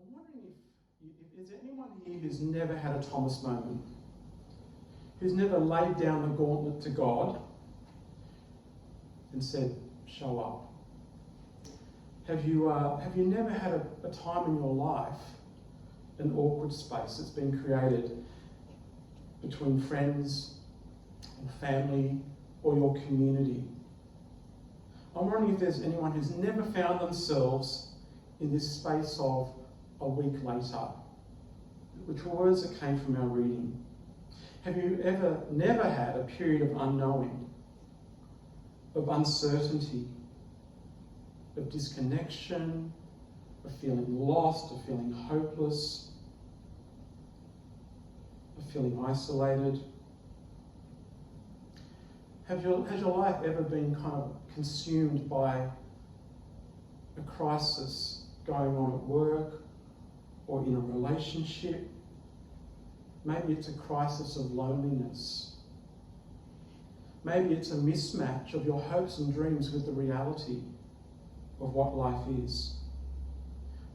I'm wondering if is there anyone here who's never had a Thomas moment? Who's never laid down the gauntlet to God and said, show up? Have you never had a time in your life, an awkward space that's been created between friends or family or your community? I'm wondering if there's anyone who's never found themselves in this space of a week later, which were words that came from our reading. Have you never had a period of unknowing, of uncertainty, of disconnection, of feeling lost, of feeling hopeless, of feeling isolated? Has your life ever been kind of consumed by a crisis going on at work or in a relationship? Maybe it's a crisis of loneliness. Maybe it's a mismatch of your hopes and dreams with the reality of what life is.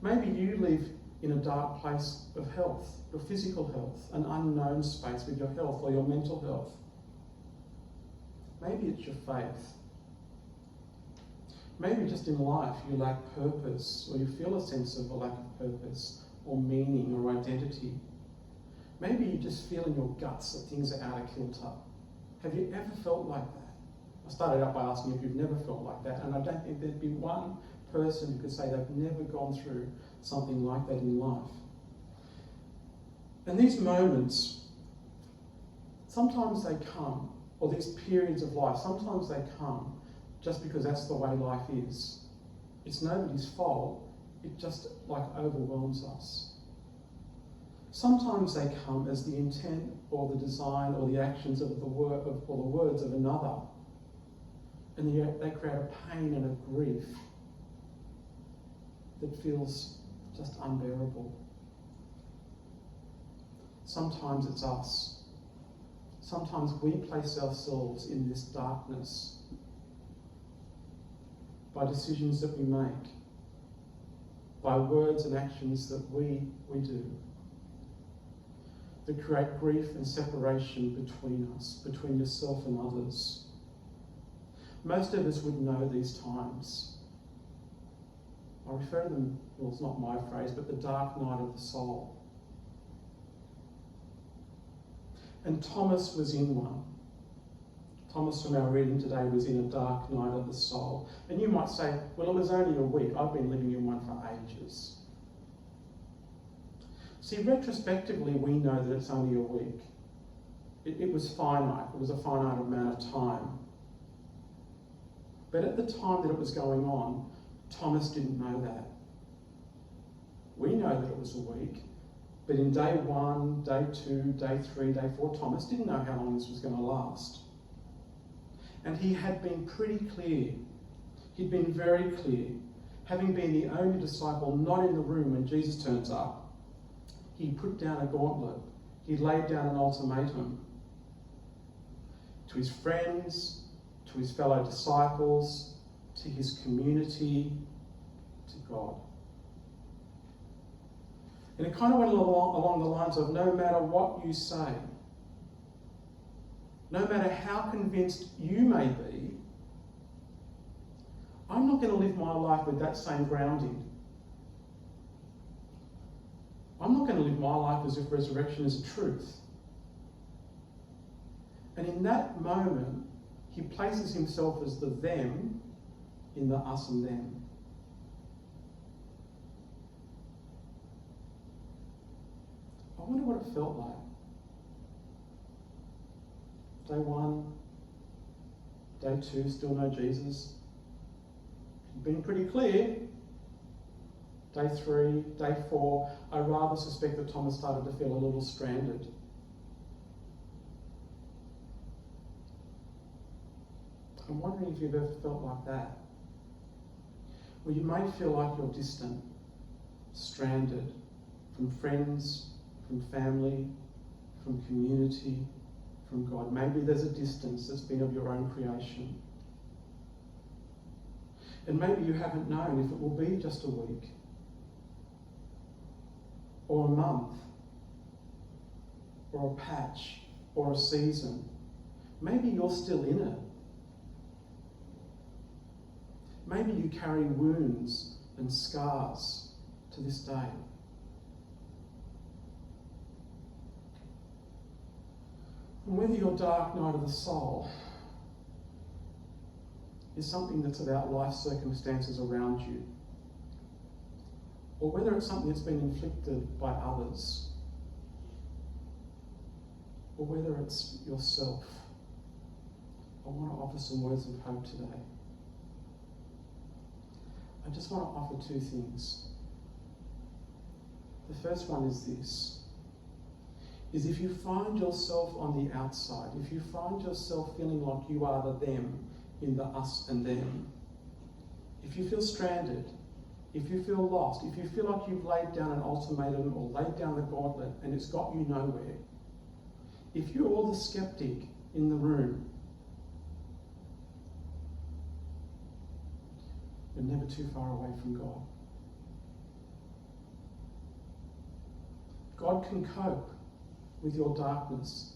Maybe you live in a dark place of health, your physical health, an unknown space with your health or your mental health. Maybe it's your faith. Maybe just in life you lack purpose, or you feel a sense of a lack of purpose or meaning or identity. Maybe you just feel in your guts that things are out of kilter. Have you ever felt like that? I started out by asking if you've never felt like that, and I don't think there'd be one person who could say they've never gone through something like that in life. And these moments, sometimes they come, or these periods of life, sometimes they come just because that's the way life is. It's nobody's fault, it just like overwhelms us. Sometimes they come as the intent or the design or the actions of the or the words of another. And they create a pain and a grief that feels just unbearable. Sometimes it's us. Sometimes we place ourselves in this darkness by decisions that we make, by words and actions that we do, that create grief and separation between us, between yourself and others. Most of us would know these times. I refer to them, well, it's not my phrase, but the dark night of the soul. And Thomas was in one. Thomas from our reading today was in a dark night of the soul. And you might say, well, it was only a week. I've been living in one for ages. See, retrospectively, we know that it's only a week. It was finite. It was a finite amount of time. But at the time that it was going on, Thomas didn't know that. We know that it was a week. But in day 1, day 2, day 3, day 4, Thomas didn't know how long this was going to last. And he had been pretty clear. He'd been very clear. Having been the only disciple not in the room when Jesus turns up, he put down a gauntlet. He laid down an ultimatum to his friends, to his fellow disciples, to his community, to God. And it kind of went along the lines of, no matter what you say, no matter how convinced you may be, I'm not going to live my life with that same grounding. I'm not going to live my life as if resurrection is a truth. And in that moment, he places himself as the them in the us and them. I wonder what it felt like. Day 1, day 2, still no Jesus. Been pretty clear. Day 3, day 4, I rather suspect that Thomas started to feel a little stranded. I'm wondering if you've ever felt like that. Where you may feel like you're distant, stranded from friends, from family, from community, from God. Maybe there's a distance that's been of your own creation. And maybe you haven't known if it will be just a week. or a month or a patch or a season. Maybe you're still in it. Maybe you carry wounds and scars to this day. And whether your dark night of the soul is something that's about life circumstances around you, or whether it's something that's been inflicted by others, or whether it's yourself, I want to offer some words of hope today. I just want to offer two things. The first one is this, is if you find yourself on the outside, if you find yourself feeling like you are the them in the us and them, if you feel stranded, if you feel lost, if you feel like you've laid down an ultimatum or laid down the gauntlet and it's got you nowhere, if you're the skeptic in the room, you're never too far away from God. God can cope with your darkness.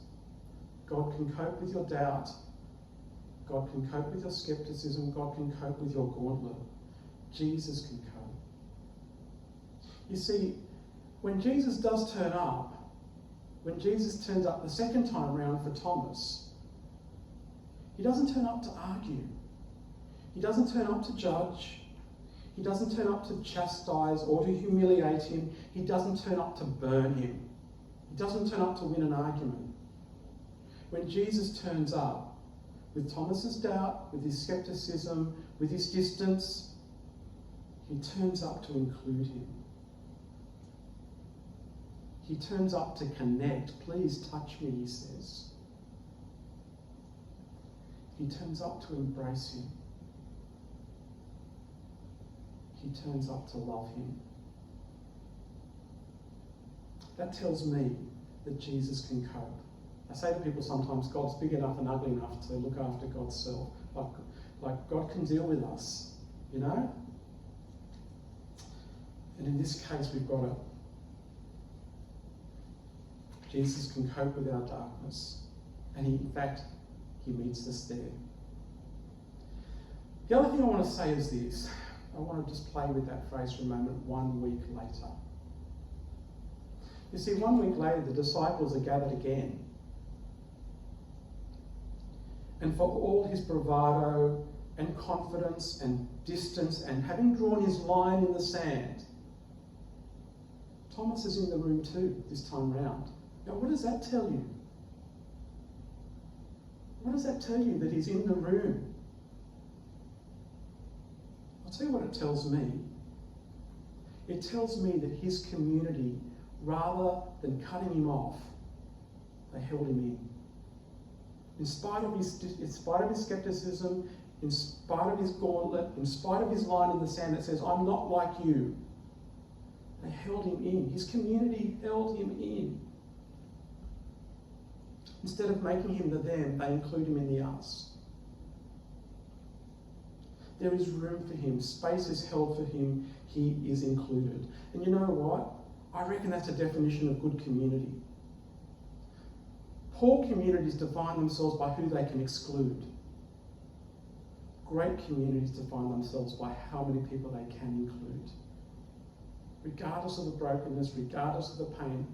God can cope with your doubt. God can cope with your skepticism. God can cope with your gauntlet. Jesus can cope. You see, when Jesus does turn up, when Jesus turns up the second time round for Thomas, he doesn't turn up to argue. He doesn't turn up to judge. He doesn't turn up to chastise or to humiliate him. He doesn't turn up to burn him. He doesn't turn up to win an argument. When Jesus turns up with Thomas's doubt, with his skepticism, with his distance, he turns up to include him. He turns up to connect. Please touch me, he says. He turns up to embrace him. He turns up to love him. That tells me that Jesus can cope. I say to people sometimes, God's big enough and ugly enough to look after God's self. Like God can deal with us, you know? And in this case, we've got it. Jesus can cope with our darkness. And in fact, he meets us there. The other thing I want to say is this. I want to just play with that phrase for a moment, 1 week later. You see, 1 week later, the disciples are gathered again. And for all his bravado and confidence and distance and having drawn his line in the sand, Thomas is in the room too this time round. Now, what does that tell you? What does that tell you that he's in the room? I'll tell you what it tells me. It tells me that his community, rather than cutting him off, they held him in. In spite of his skepticism, in spite of his gauntlet, in spite of his line in the sand that says, I'm not like you, they held him in. His community held him in. Instead of making him the them, they include him in the us. There is room for him. Space is held for him. He is included. And you know what? I reckon that's a definition of good community. Poor communities define themselves by who they can exclude. Great communities define themselves by how many people they can include. Regardless of the brokenness, regardless of the pain,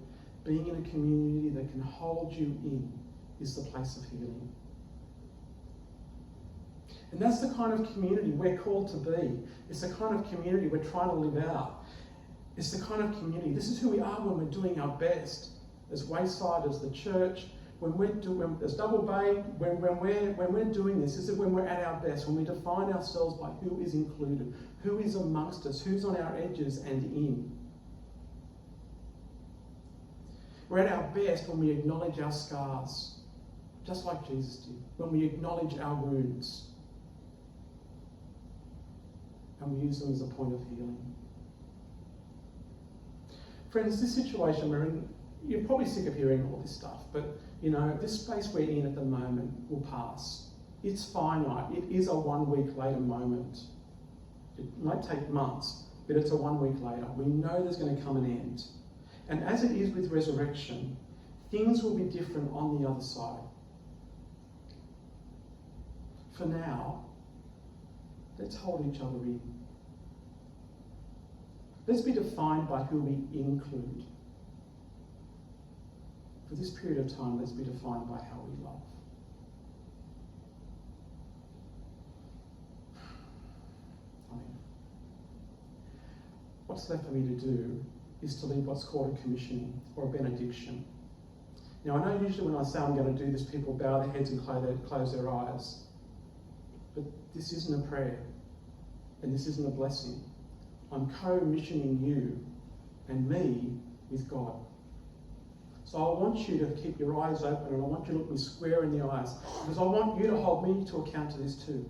being in a community that can hold you in is the place of healing. And that's the kind of community we're called to be. It's the kind of community we're trying to live out. It's the kind of community, this is who we are when we're doing our best. As Wayside, as the church, as Double Bay, when we're doing this is when we're at our best, when we define ourselves by who is included, who is amongst us, who's on our edges and in. We're at our best when we acknowledge our scars, just like Jesus did, when we acknowledge our wounds, and we use them as a point of healing. Friends, this situation we're in, you're probably sick of hearing all this stuff, but you know, this space we're in at the moment will pass. It's finite. It is a 1 week later moment. It might take months, but it's a 1 week later. We know there's going to come an end. And as it is with resurrection, things will be different on the other side. For now, let's hold each other in. Let's be defined by who we include. For this period of time, let's be defined by how we love. Amen. What's left for me to do is to lead what's called a commissioning or a benediction. Now, I know usually when I say I'm going to do this, people bow their heads and close their eyes. But this isn't a prayer, and this isn't a blessing. I'm co-missioning you and me with God. So I want you to keep your eyes open, and I want you to look me square in the eyes, because I want you to hold me to account to this too.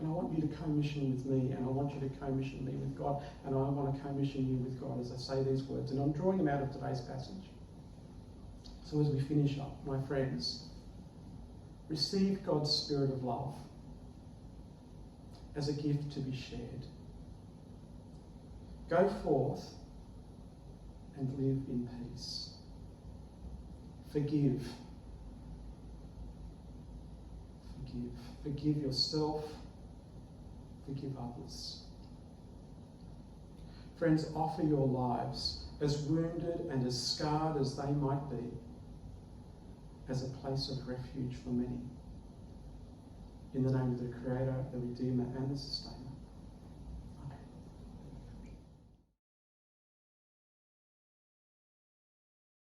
And I want you to co-mission with me, and I want you to co-mission me with God, and I want to co-mission you with God as I say these words. And I'm drawing them out of today's passage. So as we finish up, my friends, receive God's spirit of love as a gift to be shared. Go forth and live in peace. Forgive. Forgive. Forgive yourself. Forgive others. Friends, offer your lives, as wounded and as scarred as they might be, as a place of refuge for many. In the name of the Creator, the Redeemer, and the Sustainer.